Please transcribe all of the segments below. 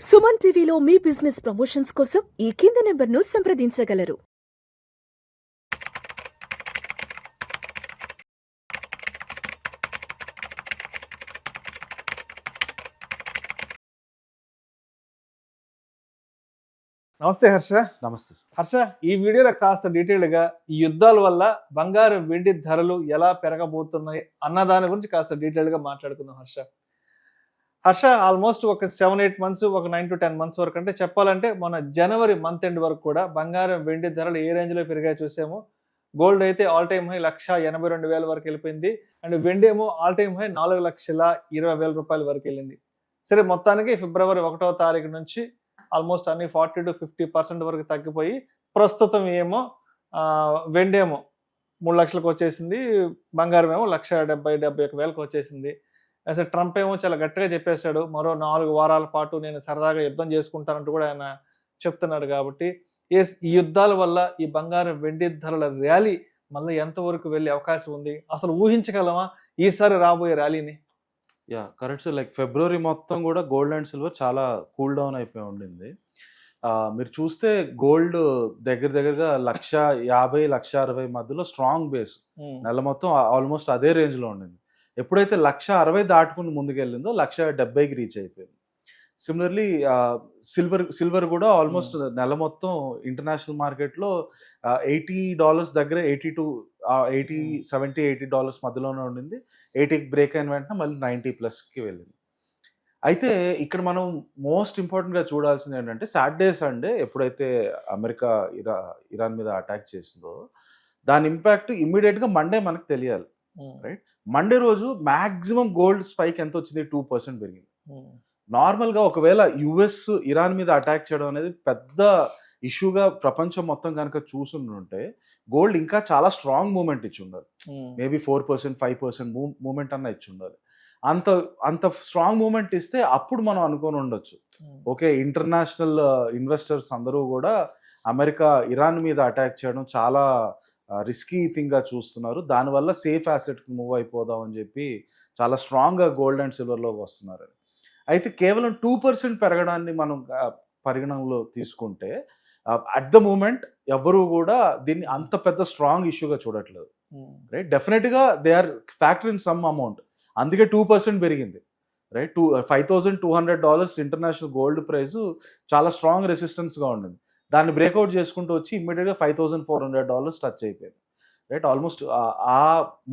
సుమన్ టీవీలో మీ business promotions కోసం ఈ కింది నెంబర్ను సంప్రదించగలరు. నమస్తే హర్ష. నమస్తే. హర్ష, ఈ వీడియోలో కాస్త డీటెయిల్డ్గా ఈ యుద్ధాల వల్ల బంగారు వెండి ధరలు ఎలా పెరగబోతున్నాయి అన్న దాని గురించి కాస్త డీటెయిల్గా మాట్లాడుకుందాం. హర్ష ఆల్మోస్ట్ ఒక 7-8 మంత్స్, ఒక 9 to 10 మంత్స్ వరకు, అంటే చెప్పాలంటే మన జనవరి మంత్ ఎండ్ వరకు కూడా బంగారం వెండి ధరలు ఏ రేంజ్లో పెరిగాయో చూసాము. గోల్డ్ అయితే ఆల్ టైమ్ హై 1,82,000 వరకు వెళ్ళిపోయింది. అండ్ వెండి ఏమో ఆల్ టైమ్ హై 4,20,000 రూపాయల వరకు వెళ్ళింది. సరే, మొత్తానికి ఫిబ్రవరి 1వ తారీఖు నుంచి ఆల్మోస్ట్ అన్ని 40 to 50% వరకు తగ్గిపోయి ప్రస్తుతం ఏమో వెండి ఏమో 3 లక్షలకు వచ్చేసింది, బంగారం ఏమో 1,70,000-71,000కి వచ్చేసింది. అసలు ట్రంప్ ఏమో చాలా గట్టిగా చెప్పేశాడు, మరో 4 వారాల పాటు నేను సరదాగా యుద్ధం చేసుకుంటానంటూ కూడా ఆయన చెప్తున్నాడు. కాబట్టి ఈ యుద్ధాల వల్ల ఈ బంగారం వెండి ధరల ర్యాలీ మళ్ళీ ఎంతవరకు వెళ్ళే అవకాశం ఉంది, అసలు ఊహించగలమా ఈసారి రాబోయే ర్యాలీని? కరెక్ట్. లైక్ ఫిబ్రవరి మొత్తం కూడా గోల్డ్ అండ్ సిల్వర్ చాలా కూల్ డౌన్ అయిపోయి ఉండింది. మీరు చూస్తే గోల్డ్ దగ్గరగా 1,50,000 1,60,000 మధ్యలో స్ట్రాంగ్ బేస్ నెల మొత్తం ఆల్మోస్ట్ అదే రేంజ్లో ఉండింది. ఎప్పుడైతే 1,60,000 దాటుకుని ముందుకెళ్ళిందో 1,70,000కి రీచ్ అయిపోయింది. సిమిలర్లీ సిల్వర్ కూడా ఆల్మోస్ట్ నెల మొత్తం ఇంటర్నేషనల్ మార్కెట్లో $80 దగ్గర 70-80 మధ్యలోనే ఉండింది. 80కి బ్రేక్ అయిన వెంటనే మళ్ళీ 90+కి వెళ్ళింది. అయితే ఇక్కడ మనం మోస్ట్ ఇంపార్టెంట్గా చూడాల్సింది ఏంటంటే, సాటర్డే సండే ఎప్పుడైతే అమెరికా ఇరాన్ మీద అటాక్ చేసిందో దాని ఇంపాక్ట్ ఇమ్మీడియట్గా మండే మనకు తెలియాలి. రైట్, మండే రోజు మ్యాక్సిమం గోల్డ్ స్పైక్ ఎంత వచ్చింది? 2% పెరిగింది. నార్మల్గా ఒకవేళ యుఎస్ ఇరాన్ మీద అటాక్ చేయడం అనేది పెద్ద ఇష్యూగా ప్రపంచం మొత్తం కనుక చూసుంటే గోల్డ్ ఇంకా చాలా స్ట్రాంగ్ మూమెంట్ ఇచ్చి ఉండాలి. మేబీ 4% 5% మూమెంట్ అన్న ఇచ్చి ఉండాలి. అంత స్ట్రాంగ్ మూమెంట్ ఇస్తే అప్పుడు మనం అనుకొని ఉండొచ్చు, ఓకే ఇంటర్నేషనల్ ఇన్వెస్టర్స్ అందరూ కూడా అమెరికా ఇరాన్ మీద అటాక్ చేయడం చాలా రిస్కీ థింగ్గా చూస్తున్నారు, దానివల్ల సేఫ్ యాసెట్కి మూవ్ అయిపోదాం అని చెప్పి చాలా స్ట్రాంగ్గా గోల్డ్ అండ్ సిల్వర్లోకి వస్తున్నారు. అయితే కేవలం 2% పెరగడాన్ని మనం పరిగణనలో తీసుకుంటే అట్ ద మూమెంట్ ఎవరు కూడా దీన్ని అంత పెద్ద స్ట్రాంగ్ ఇష్యూగా చూడట్లేదు. రైట్, డెఫినెట్గా they are factor in some amount, అందుకే 2% పెరిగింది. రైట్, $5,200 ఇంటర్నేషనల్ గోల్డ్ ప్రైస్ చాలా స్ట్రాంగ్ రెసిస్టెన్స్గా ఉండింది. దాన్ని బ్రేక్అవుట్ చేసుకుంటూ వచ్చి ఇమ్మీడియట్గా $5,400 టచ్ అయిపోయింది. రైట్, ఆల్మోస్ట్ ఆ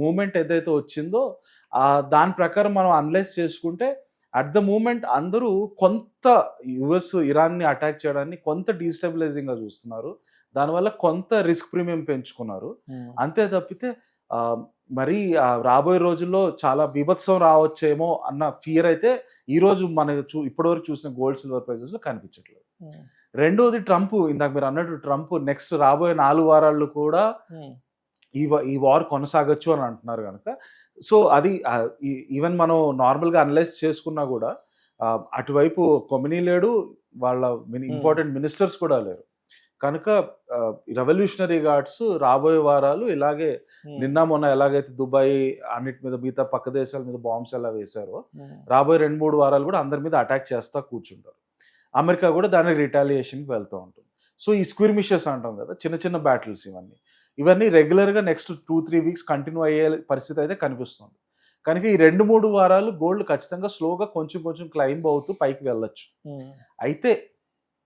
మూమెంట్ ఏదైతే వచ్చిందో దాని ప్రకారం మనం అనలైజ్ చేసుకుంటే అట్ ద మూమెంట్ అందరూ కొంత యుఎస్ ఇరాన్ని అటాక్ చేయడాన్ని కొంత డీస్టెబిలైజింగ్గా చూస్తున్నారు, దానివల్ల కొంత రిస్క్ ప్రీమియం పెంచుకున్నారు. అంతే తప్పితే మరి రాబోయే రోజుల్లో చాలా బీభత్సం రావచ్చేమో అన్న ఫియర్ అయితే ఈరోజు మనకు ఇప్పటివరకు చూసిన గోల్డ్ సిల్వర్ ప్రైజెస్లో కనిపించట్లేదు. రెండోది ట్రంప్, ఇందాక మీరు అన్నట్టు ట్రంప్ నెక్స్ట్ రాబోయే 4 వారాలు కూడా ఈ వార్ కొనసాగచ్చు అని అంటున్నారు కనుక, సో అది ఈవెన్ మనం నార్మల్గా అనలైజ్ చేసుకున్నా కూడా అటువైపు కొమినీ లేడు, వాళ్ళ ఇంపార్టెంట్ మినిస్టర్స్ కూడా లేరు కనుక రెవల్యూషనరీ గార్డ్స్ రాబోయే వారాలు ఇలాగే నిన్న మొన్న ఎలాగైతే దుబాయ్ అన్నిటి మీద మిగతా పక్క దేశాల మీద బాంబ్స్ ఎలా వేశారో రాబోయే 2-3 వారాలు కూడా అందరి మీద అటాక్ చేస్తా కూర్చుంటారు. అమెరికా కూడా దానికి రిటాలియేషన్కి వెళ్తూ ఉంటుంది. సో ఈ స్క్విర్మిషెస్ అంటాం కదా, చిన్న చిన్న బ్యాటిల్స్ ఇవన్నీ రెగ్యులర్గా నెక్స్ట్ 2-3 వీక్స్ కంటిన్యూ అయ్యే పరిస్థితి అయితే కనిపిస్తుంది. కనుక ఈ 2-3 వారాలు గోల్డ్ ఖచ్చితంగా స్లోగా కొంచెం క్లైంబ్ అవుతూ పైకి వెళ్ళొచ్చు. అయితే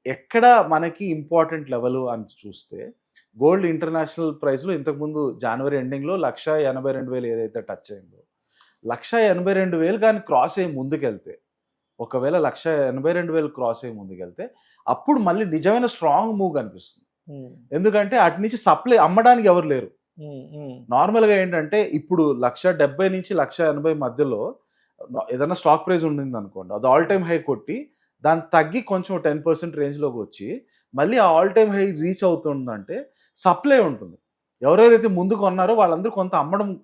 ఎక్కడ మనకి ఇంపార్టెంట్ లెవెల్ అని చూస్తే గోల్డ్ ఇంటర్నేషనల్ ప్రైస్లో ఇంతకుముందు జనవరి ఎండింగ్లో 1,82,000 ఏదైతే టచ్ అయిందో 1,82,000 కానీ క్రాస్ అయ్యి ముందుకెళ్తే, ఒకవేళ 1,82,000 క్రాస్ అయ్యి ముందుకెళ్తే అప్పుడు మళ్ళీ నిజమైన స్ట్రాంగ్ మూవ్ కనిపిస్తుంది. ఎందుకంటే అటు నుంచి సప్లై అమ్మడానికి ఎవరు లేరు. నార్మల్గా ఏంటంటే ఇప్పుడు 1,70,000 నుంచి 1,80,000 మధ్యలో ఏదైనా స్టాక్ ప్రైస్ ఉండింది అనుకోండి, అది ఆల్ టైమ్ హై కొట్టి దాన్ని తగ్గి కొంచెం 10% రేంజ్లోకి వచ్చి మళ్ళీ ఆ ఆల్ టైమ్ హై రీచ్ అవుతుందంటే సప్లై ఉంటుంది. ఎవరెవరైతే ముందు కొన్నారో వాళ్ళందరూ కొంత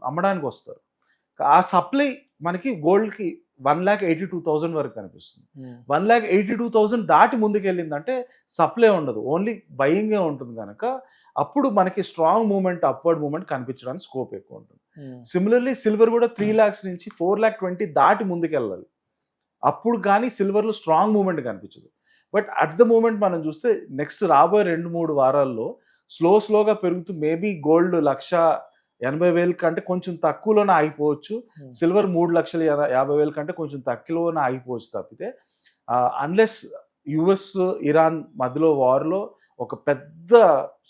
అమ్మడానికి వస్తారు. ఆ సప్లై మనకి గోల్డ్కి 1,82,000 వరకు కనిపిస్తుంది. 1,82,000 దాటి ముందుకెళ్ళిందంటే సప్లై ఉండదు, ఓన్లీ బయింగే ఉంటుంది కనుక అప్పుడు మనకి స్ట్రాంగ్ మూమెంట్, అప్వర్డ్ మూమెంట్ కనిపించడానికి స్కోప్ ఎక్కువ ఉంటుంది. సిమిలర్లీ సిల్వర్ కూడా 3 lakhs నుంచి 4,20,000 దాటి ముందుకెళ్ళాలి, అప్పుడు కానీ సిల్వర్లో స్ట్రాంగ్ మూమెంట్ కనిపించదు. బట్ అట్ ద మూమెంట్ మనం చూస్తే నెక్స్ట్ రాబోయే 2-3 వారాల్లో స్లోగా పెరుగుతూ మేబీ గోల్డ్ 1,80,000 కంటే కొంచెం తక్కువలోనే ఆగిపోవచ్చు, సిల్వర్ 3,50,000 కంటే కొంచెం తక్కువలోనే ఆగిపోవచ్చు తప్పితే, అన్లెస్ యుఎస్ ఇరాన్ మధ్యలో వార్లో ఒక పెద్ద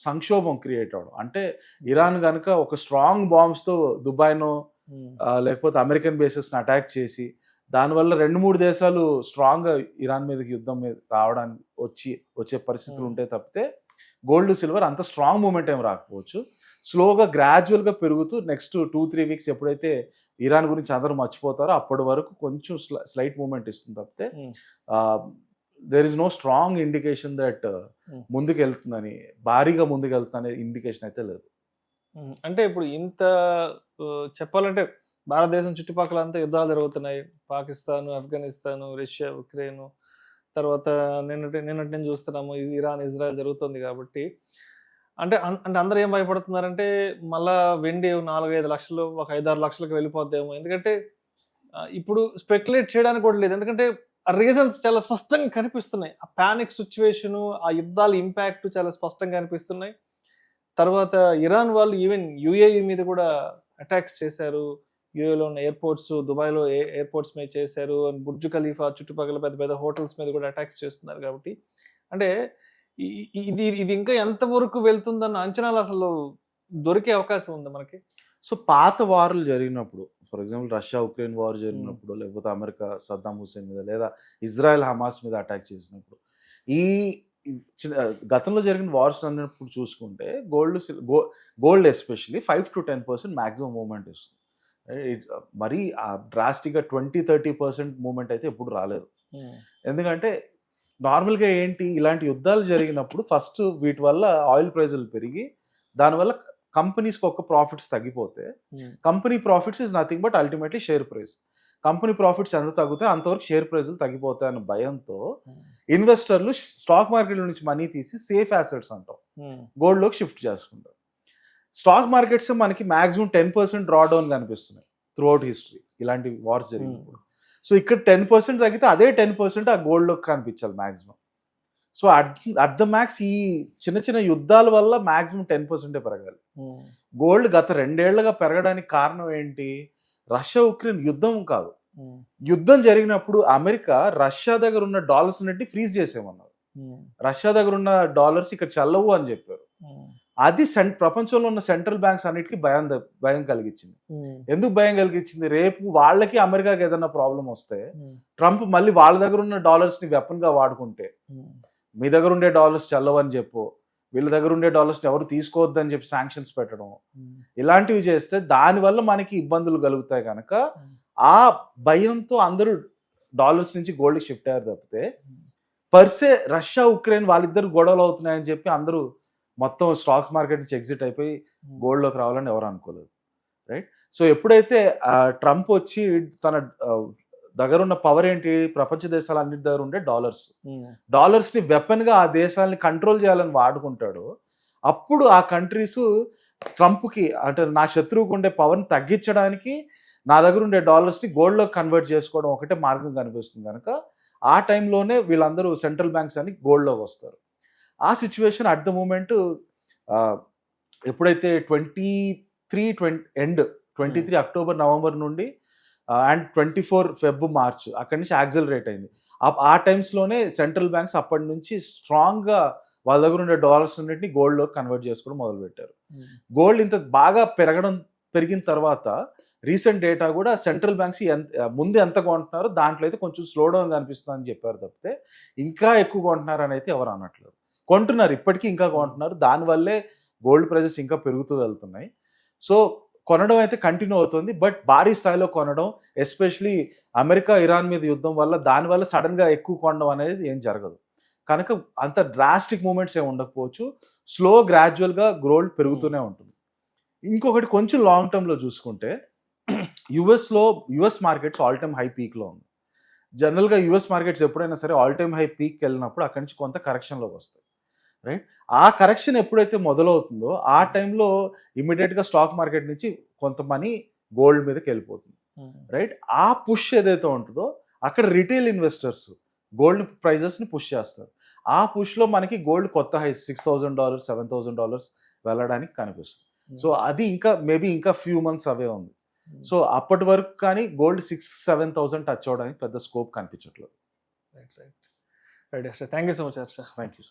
సంక్షోభం క్రియేట్ అవడం, అంటే ఇరాన్ కనుక ఒక స్ట్రాంగ్ బాంబ్స్తో దుబాయ్ను లేకపోతే అమెరికన్ బేసెస్ని అటాక్ చేసి దానివల్ల 2-3 దేశాలు స్ట్రాంగ్గా ఇరాన్ మీదకి యుద్ధం మీద రావడానికి వచ్చే పరిస్థితులు ఉంటే తప్పితే గోల్డ్ సిల్వర్ అంత స్ట్రాంగ్ మూమెంట్ ఏం రాకపోవచ్చు. స్లోగా గ్రాడ్యువల్గా పెరుగుతూ నెక్స్ట్ 2-3 వీక్స్ ఎప్పుడైతే ఇరాన్ గురించి అందరూ మర్చిపోతారో అప్పటి వరకు కొంచెం స్లైట్ మూమెంట్ ఇస్తుంది తప్పితే there is no strong indication that ముందుకు వెళ్తుందని, భారీగా ముందుకు వెళ్తుందనే ఇండికేషన్ అయితే లేదు. అంటే ఇప్పుడు ఇంత చెప్పాలంటే భారతదేశం చుట్టుపక్కల అంతా యుద్ధాలు జరుగుతున్నాయి, పాకిస్తాన్, ఆఫ్ఘనిస్తాన్, రష్యా, ఉక్రెయిన్, తర్వాత నిన్నటి నుంచి చూస్తున్నాము ఇరాన్, ఇజ్రాయెల్ జరుగుతుంది కాబట్టి అంటే అందరూ ఏం భయపడుతున్నారంటే మళ్ళా వెండి 4-5 లక్షలు, ఒక 5-6 లక్షలకు వెళ్ళిపోద్దేమో. ఎందుకంటే ఇప్పుడు స్పెక్యులేట్ చేయడానికి కూడా లేదు, ఎందుకంటే ఆ రీజన్స్ చాలా స్పష్టంగా కనిపిస్తున్నాయి. ఆ పానిక్ సిచ్యువేషను, ఆ యుద్ధాల ఇంపాక్ట్ చాలా స్పష్టంగా కనిపిస్తున్నాయి. తర్వాత ఇరాన్ వాళ్ళు ఈవెన్ యుఏఈ మీద కూడా అటాక్స్ చేశారు, యుఏలో ఉన్న ఎయిర్పోర్ట్స్, దుబాయ్లో ఎయిర్పోర్ట్స్ మీద చేశారు, బుర్జ్ ఖలీఫా చుట్టుపక్కల పెద్ద పెద్ద హోటల్స్ మీద కూడా అటాక్స్ చేస్తున్నారు. కాబట్టి అంటే ఇది ఇంకా ఎంతవరకు వెళ్తుందన్న అంచనాలు అసలు దొరికే అవకాశం ఉంది మనకి. సో పాత వార్లు జరిగినప్పుడు, for example Russia Ukraine war జరిగినప్పుడు, లేకపోతే అమెరికా సద్దాం హుసేన్ మీద లేదా ఇజ్రాయెల్ హమాస్ మీద అటాక్ చేసినప్పుడు, ఈ గతంలో జరిగిన వార్స్ అన్నప్పుడు చూసుకుంటే గోల్డ్ ఎస్పెషల్లీ 5-10% మ్యాక్సిమం మూమెంట్ ఇస్తుంది. మరీ డ్రాస్టిక్గా 20-30% మూమెంట్ అయితే ఎప్పుడు రాలేదు. ఎందుకంటే నార్మల్గా ఏంటి, ఇలాంటి యుద్ధాలు జరిగినప్పుడు ఫస్ట్ వీటి వల్ల ఆయిల్ ప్రైజులు పెరిగి దానివల్ల కంపెనీస్కి ఒక ప్రాఫిట్స్ తగ్గిపోతే, company profits is nothing but ultimately share price. Company profits ఎంత తగ్గుతాయి అంతవరకు షేర్ ప్రైజులు తగ్గిపోతాయన్న భయంతో ఇన్వెస్టర్లు స్టాక్ మార్కెట్ నుంచి మనీ తీసి సేఫ్ యాసెట్స్ అంటాం గోల్డ్లోకి షిఫ్ట్ చేసుకుంటారు. స్టాక్ మార్కెట్స్ మనకి మాక్సిమం 10% డ్రా డౌన్ కనిపిస్తున్నాయి త్రూఅవుట్ హిస్టరీ ఇలాంటి వార్స్ జరిగినప్పుడు. సో ఇక్కడ 10% తగ్గితే అదే 10% ఆ గోల్డ్లోకి కనిపించాలి maximum. So at the max ఈ చిన్న యుద్ధాల వల్ల మాక్సిమం 10% పెరగాలి. గోల్డ్ గత 2 ఏళ్లుగా పెరగడానికి కారణం ఏంటి, రష్యా ఉక్రెయిన్ యుద్ధం కాదు. యుద్ధం జరిగినప్పుడు అమెరికా రష్యా దగ్గర ఉన్న డాలర్స్ అన్నింటినీ ఫ్రీజ్ చేసేమన్నారు. రష్యా దగ్గర ఉన్న డాలర్స్ ఇక్కడ చల్లవు అని చెప్పారు. అది ప్రపంచంలో ఉన్న సెంట్రల్ బ్యాంక్స్ అన్నిటికీ భయం కలిగించింది. ఎందుకు భయం కలిగించింది, రేపు వాళ్ళకి అమెరికాకి ఏదైనా ప్రాబ్లం వస్తే ట్రంప్ మళ్ళీ వాళ్ళ దగ్గర ఉన్న డాలర్స్ ని వెపన్ గా వాడుకుంటే, మీ దగ్గర ఉండే డాలర్స్ చల్లవని చెప్పు, వీళ్ళ దగ్గర ఉండే డాలర్స్ ఎవరు తీసుకోవద్దని చెప్పి శాంక్షన్స్ పెట్టడం, ఇలాంటివి చేస్తే దానివల్ల మనకి ఇబ్బందులు కలుగుతాయి. కనుక ఆ భయంతో అందరూ డాలర్స్ నుంచి గోల్డ్ షిఫ్ట్ అయ్యారు తప్పితే పర్సే రష్యా ఉక్రెయిన్ వాళ్ళిద్దరు గొడవలు అవుతున్నాయని చెప్పి అందరూ మొత్తం స్టాక్ మార్కెట్ నుంచి ఎగ్జిట్ అయిపోయి గోల్డ్లోకి రావాలని ఎవరు అనుకోలేదు. రైట్. సో ఎప్పుడైతే ట్రంప్ వచ్చి తన దగ్గర ఉన్న పవర్ ఏంటి, ప్రపంచ దేశాలు అన్నిటి దగ్గర ఉండే డాలర్స్ ని వెపన్ గా ఆ దేశాలని కంట్రోల్ చేయాలని వాడుకుంటాడు. అప్పుడు ఆ కంట్రీస్ ట్రంప్కి అంటే నా శత్రువుకు ఉండే పవర్ని తగ్గించడానికి నా దగ్గర ఉండే డాలర్స్ని గోల్డ్లో కన్వర్ట్ చేసుకోవడం ఒకటే మార్గం కనిపిస్తుంది. కనుక ఆ టైంలోనే వీళ్ళందరూ సెంట్రల్ బ్యాంక్స్ అని గోల్డ్లోకి వస్తారు. ఆ సిచ్యువేషన్ అట్ ద మూమెంట్ ఎప్పుడైతే 23 అక్టోబర్ నవంబర్ నుండి అండ్ 24 ఫెబ్ మార్చ్ అక్కడి నుంచి యాక్సలరేట్ అయింది. ఆ టైమ్స్లోనే సెంట్రల్ బ్యాంక్స్ అప్పటి నుంచి స్ట్రాంగ్గా వాళ్ళ దగ్గర ఉండే డాలర్స్ అన్నింటినీ గోల్డ్లో కన్వర్ట్ చేసుకోవడం మొదలుపెట్టారు. గోల్డ్ ఇంత బాగా పెరిగిన తర్వాత రీసెంట్ డేటా కూడా సెంట్రల్ బ్యాంక్స్ ముందు ఎంత కొంటున్నారో దాంట్లో అయితే కొంచెం స్లో డౌన్ కనిపిస్తుంది అని చెప్పారు తప్పితే ఇంకా ఎక్కువ కొంటున్నారు అని అయితే ఎవరు అనట్లేదు. కొంటున్నారు, ఇప్పటికీ ఇంకా కొంటున్నారు. దానివల్లే గోల్డ్ ప్రైజెస్ ఇంకా పెరుగుతూ వెళ్తున్నాయి. సో కొనడం అయితే కంటిన్యూ అవుతుంది, బట్ భారీ స్థాయిలో కొనడం, ఎస్పెషలీ అమెరికా ఇరాన్ మీద యుద్ధం వల్ల దానివల్ల సడన్గా ఎక్కువ కొనడం అనేది ఏం జరగదు. కనుక అంత డ్రాస్టిక్ మూమెంట్స్ ఏమి ఉండకపోవచ్చు. స్లో గ్రాడ్యువల్గా గోల్డ్ పెరుగుతూనే ఉంటుంది. ఇంకొకటి కొంచెం లాంగ్ టర్మ్లో చూసుకుంటే US markets all time high పీక్లో ఉంది. జనరల్గా యుఎస్ మార్కెట్స్ ఎప్పుడైనా సరే ఆల్ టైమ్ హై పీక్కి వెళ్ళినప్పుడు అక్కడి నుంచి కొంత కరెక్షన్లోకి వస్తాయి. రైట్. ఆ కరెక్షన్ ఎప్పుడైతే మొదలవుతుందో ఆ టైంలో ఇమీడియట్గా స్టాక్ మార్కెట్ నుంచి కొంత మనీ గోల్డ్ మీదకి వెళ్ళిపోతుంది. రైట్. ఆ పుష్ ఏదైతే ఉంటుందో అక్కడ రిటైల్ ఇన్వెస్టర్స్ గోల్డ్ ప్రైజెస్ని పుష్ చేస్తారు. ఆ పుష్లో మనకి గోల్డ్ కొత్త హై $6,000 $7,000 వెళ్ళడానికి కనిపిస్తుంది. సో అది ఇంకా మేబీ ఇంకా ఫ్యూ మంత్స్ అవే ఉంది. సో అప్పటి వరకు కానీ గోల్డ్ 6,000-7,000 టచ్ అవడానికి పెద్ద స్కోప్ కనిపించట్లేదు. Right thank you so much Harsha. Thank you.